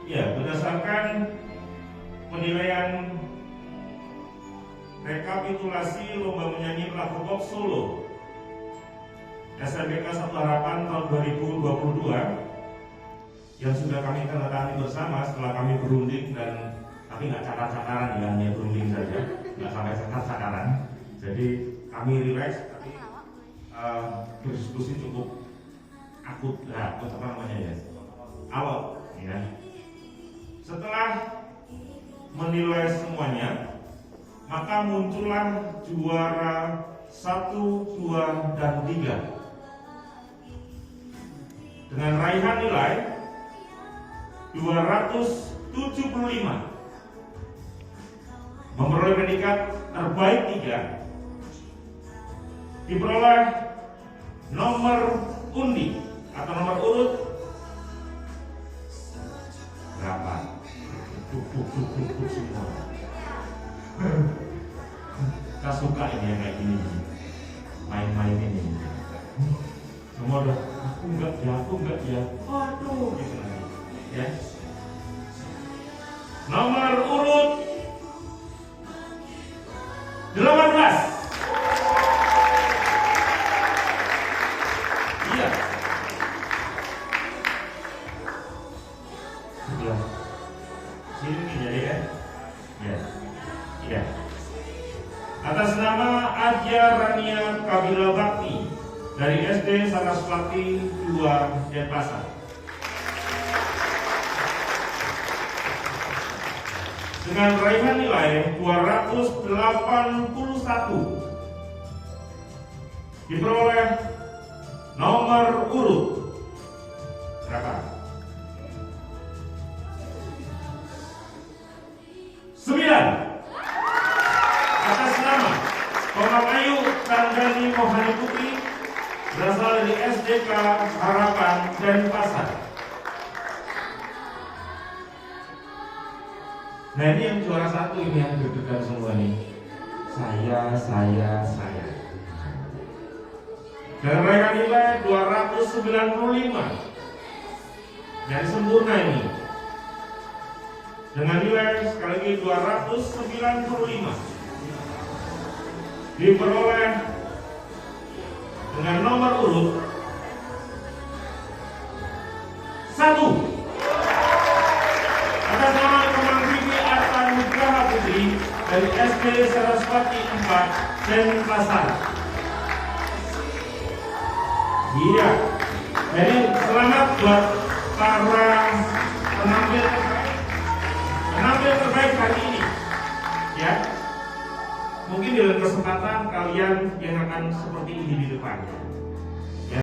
Ya, berdasarkan penilaian rekapitulasi lomba menyanyi lagu pop solo SMBK Satu Harapan tahun 2022 yang sudah kami tanda tangani bersama setelah kami berunding, dan tapi nggak cakar-cakaran ya, hanya berunding saja, nggak sampai cakar-cakaran. Jadi kami rileks, tapi berdiskusi cukup akut, apa namanya ya, alot ya. Setelah menilai semuanya, maka muncullah juara 1, 2, dan 3 dengan raihan nilai 275, memperoleh predikat terbaik 3, diperoleh nomor undi atau nomor urut berapa? Semua. Kita suka ini yang kayak gini, main-main ini. Semua udah aku enggak ya, aduh gitu lagi. Ya. Nomor urut 18. Iya. Sudah. Sini jadi ya. Ya. Iya. Atas nama Adya Rania Kabila Bakti dari SD Saraswati 2 Denpasar. Dengan raihan nilai 281, diperoleh nomor urut berapa? 9. Atas nama Komang-Ayu Tandani Mohani Putri berasal dari SDK Harapan Denpasar. Nah, ini yang juara 1 ini yang deg-degan semua nih. Saya. Dan raihan nilai 295. Jadi sempurna ini. Dengan nilai sekali lagi 295. Diperoleh dengan nomor urut 1. Atas nama Komang Vivi Arta Nugraha Putri dari SD Saraswati 4 Denpasar. Iya. Jadi selamat buat para penampil terbaik hari ini. Ya. Mungkin dengan kesempatan kalian yang akan seperti ini di depan.